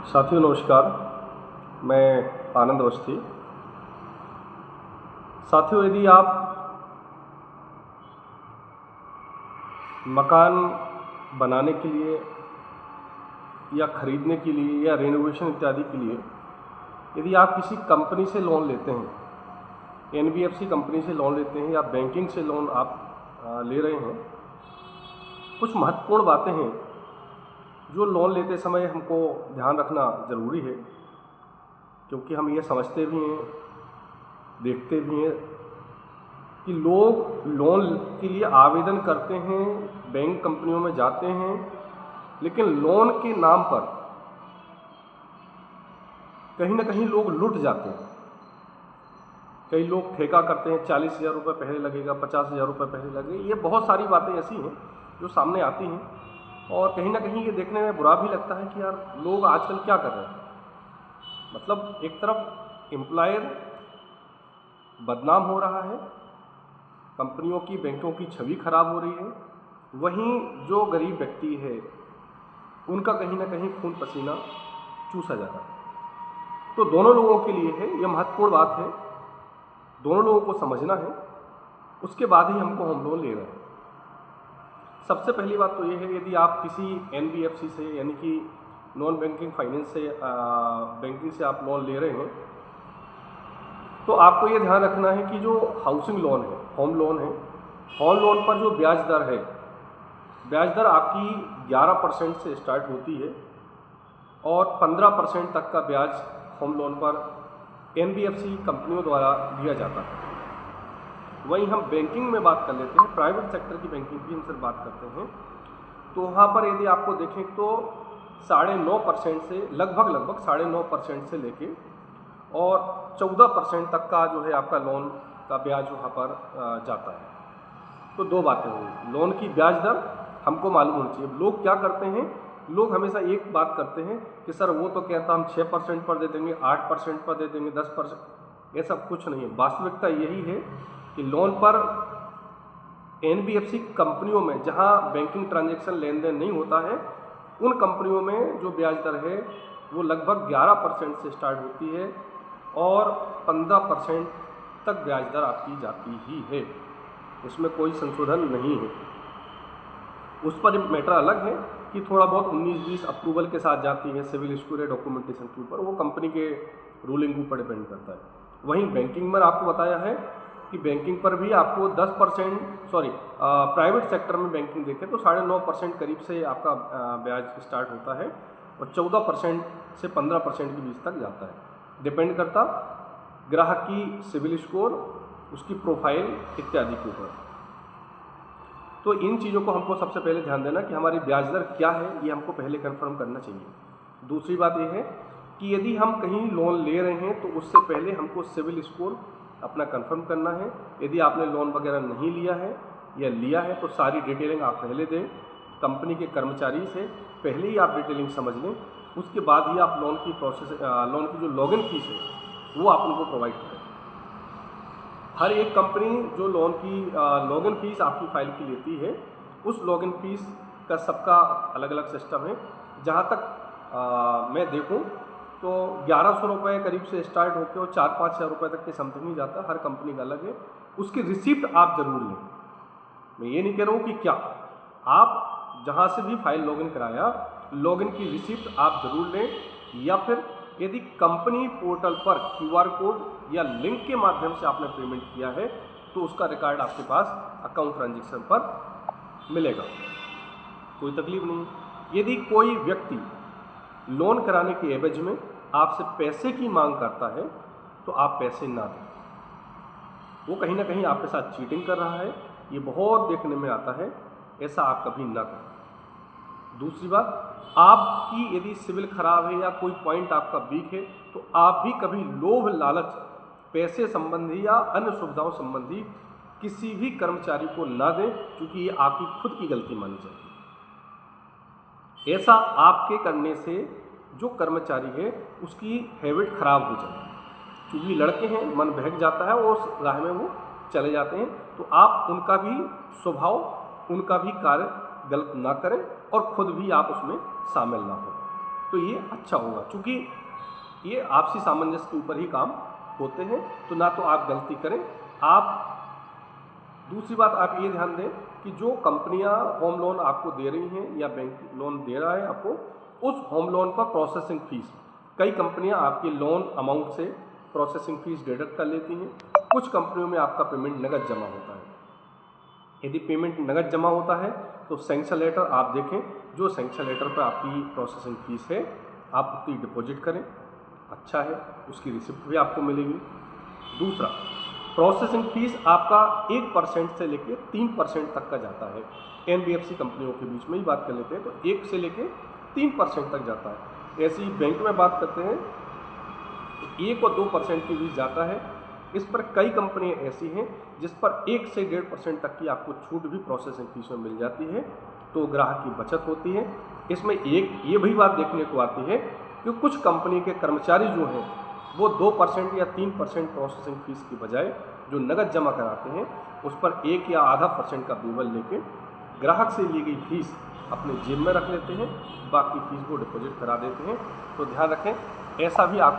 साथियों नमस्कार, मैं आनंद अवस्थी। साथियों, यदि आप मकान बनाने के लिए या ख़रीदने के लिए या रेनोवेशन इत्यादि के लिए यदि आप किसी कंपनी से लोन लेते हैं, एनबीएफसी कंपनी से लोन लेते हैं या बैंकिंग से लोन आप ले रहे हैं, कुछ महत्वपूर्ण बातें हैं जो लोन लेते समय हमको ध्यान रखना ज़रूरी है, क्योंकि हम ये समझते भी हैं, देखते भी हैं कि लोग लोन के लिए आवेदन करते हैं, बैंक कंपनियों में जाते हैं, लेकिन लोन के नाम पर कहीं ना कहीं लोग लुट जाते हैं। कई लोग ठेका करते हैं, 40,000 रुपये पहले लगेगा, 50,000 रुपये पहले लगेगा। ये बहुत सारी बातें ऐसी हैं जो सामने आती हैं और कहीं ना कहीं ये देखने में बुरा भी लगता है कि यार लोग आजकल क्या कर रहे हैं। मतलब एक तरफ एम्प्लॉयर बदनाम हो रहा है, कंपनियों की, बैंकों की छवि खराब हो रही है, वहीं जो गरीब व्यक्ति है उनका कहीं ना कहीं खून पसीना चूसा जा रहा है। तो दोनों लोगों के लिए है, यह महत्वपूर्ण बात है, दोनों लोगों को समझना है, उसके बाद ही हमको होम लोन ले रहे हैं। सबसे पहली बात तो ये है, यदि आप किसी एनबीएफसी से यानी कि नॉन बैंकिंग फाइनेंस से बैंकिंग से आप लोन ले रहे हैं, तो आपको ये ध्यान रखना है कि जो हाउसिंग लोन है, होम लोन है, होम लोन पर जो ब्याज दर है, ब्याज दर आपकी 11% से स्टार्ट होती है और 15% तक का ब्याज होम लोन पर एनबीएफसी कंपनियों द्वारा दिया जाता है। वहीं हम बैंकिंग में बात कर लेते हैं, प्राइवेट सेक्टर की बैंकिंग की हम सिर्फ बात करते हैं, तो वहाँ पर यदि आपको देखें तो 9.5% से लगभग 9.5% से लेके और 14% तक का जो है आपका लोन का ब्याज वहाँ पर जाता है। तो दो बातें हुई, लोन की ब्याज दर हमको मालूम होनी चाहिए। लोग क्या करते हैं, लोग हमेशा एक बात करते हैं कि सर वो तो कहता हम 6% पर दे देंगे, 8% पर दे देंगे, 10%। ऐसा कुछ नहीं है। वास्तविकता यही है कि लोन पर एनबीएफसी कंपनियों में जहां बैंकिंग ट्रांजैक्शन लेन देन नहीं होता है, उन कंपनियों में जो ब्याज दर है वो लगभग 11% से स्टार्ट होती है और 15% तक ब्याज दर आपकी जाती ही है, उसमें कोई संशोधन नहीं है। उस पर मैटर अलग है कि थोड़ा बहुत 19-20 अप्रूवल के साथ जाती है, सिविल स्कोर या डॉक्यूमेंटेशन के ऊपर, वो कंपनी के रूलिंग के ऊपर डिपेंड करता है। वहीं बैंकिंग में आपको बताया है कि बैंकिंग पर भी आपको 10% प्राइवेट सेक्टर में बैंकिंग देखें तो 9.5% करीब से आपका ब्याज स्टार्ट होता है और 14% से 15% के बीच तक जाता है। डिपेंड करता ग्राहक की सिविल स्कोर, उसकी प्रोफाइल इत्यादि के ऊपर। तो इन चीज़ों को हमको सबसे पहले ध्यान देना कि हमारी ब्याज दर क्या है, ये हमको पहले कंफर्म करना चाहिए। दूसरी बात ये है कि यदि हम कहीं लोन ले रहे हैं तो उससे पहले हमको सिविल स्कोर अपना कंफर्म करना है। यदि आपने लोन वगैरह नहीं लिया है या लिया है तो सारी डिटेलिंग आप पहले दें, कंपनी के कर्मचारी से पहले ही आप डिटेलिंग समझ लें, उसके बाद ही आप लोन की जो लॉगिन फीस है वो आप उनको प्रोवाइड करें। हर एक कंपनी जो लोन की लॉगिन फीस आपकी फाइल की लेती है, उस लॉगिन फीस का सबका अलग अलग सिस्टम है। जहाँ तक मैं देखूँ तो 1100 रुपये करीब से स्टार्ट होकर और 4-5 हज़ार रुपये तक के समथिंग ही जाता है। हर कंपनी का अलग है। उसकी रिसिप्ट आप ज़रूर लें। मैं ये नहीं कह रहा हूँ कि क्या आप जहाँ से भी फाइल लॉगिन कराया, लॉगिन की रिसिप्ट आप ज़रूर लें, या फिर यदि कंपनी पोर्टल पर QR कोड या लिंक के माध्यम से आपने पेमेंट किया है तो उसका रिकॉर्ड आपके पास अकाउंट ट्रांजैक्शन पर मिलेगा, कोई तकलीफ नहीं। यदि कोई व्यक्ति लोन कराने के एवज में आपसे पैसे की मांग करता है तो आप पैसे ना दें, वो कहीं ना कहीं आपके साथ चीटिंग कर रहा है। ये बहुत देखने में आता है, ऐसा आप कभी ना करें। दूसरी बात, आपकी यदि सिविल खराब है या कोई पॉइंट आपका वीक है तो आप भी कभी लोभ लालच, पैसे संबंधी या अन्य सुविधाओं संबंधी किसी भी कर्मचारी को ना दें, क्योंकि ये आपकी खुद की गलती मानी जाएगी। ऐसा आपके करने से जो कर्मचारी है उसकी हैबिट खराब हो जाएगी, क्योंकि लड़के हैं, मन बहक जाता है और उस राह में वो चले जाते हैं। तो आप उनका भी स्वभाव, उनका भी कार्य गलत ना करें और खुद भी आप उसमें शामिल ना हो। तो ये अच्छा होगा, क्योंकि ये आपसी सामंजस्य के ऊपर ही काम होते हैं। तो ना तो आप गलती करें। आप दूसरी बात आप ये ध्यान दें कि जो कंपनियां होम लोन आपको दे रही हैं या बैंक लोन दे रहा है आपको, उस होम लोन पर प्रोसेसिंग फीस, कई कंपनियां आपके लोन अमाउंट से प्रोसेसिंग फीस डिडक्ट कर लेती हैं। कुछ कंपनियों में आपका पेमेंट नगद जमा होता है। यदि पेमेंट नगद जमा होता है तो सैंक्शन लेटर आप देखें, जो सैंक्शन लेटर पर आपकी प्रोसेसिंग फीस है आप उतनी डिपॉजिट करें, अच्छा है, उसकी रिसिप्ट भी आपको मिलेगी। दूसरा, प्रोसेसिंग फीस आपका 1% से लेकर 3% तक का जाता है। NBFC कंपनियों के बीच में ही बात कर लेते हैं तो 1 से लेकर 3% तक जाता है। ऐसे ही बैंक में बात करते हैं तो 1 और 2% की बीच जाता है। इस पर कई कंपनियां ऐसी हैं जिस पर 1 से 1.5% तक की आपको छूट भी प्रोसेसिंग फीस में मिल जाती है, तो ग्राहक की बचत होती है। इसमें एक ये भी बात देखने को आती है कि कुछ कंपनी के कर्मचारी जो हैं वो 2% या 3% प्रोसेसिंग फीस की बजाय जो नगद जमा कराते हैं उस पर 1 या आधा % का बिल लेके ग्राहक से ली गई फीस अपने जेब में रख लेते हैं, बाकी फीस को डिपॉजिट करा देते हैं। तो ध्यान रखें, ऐसा भी आप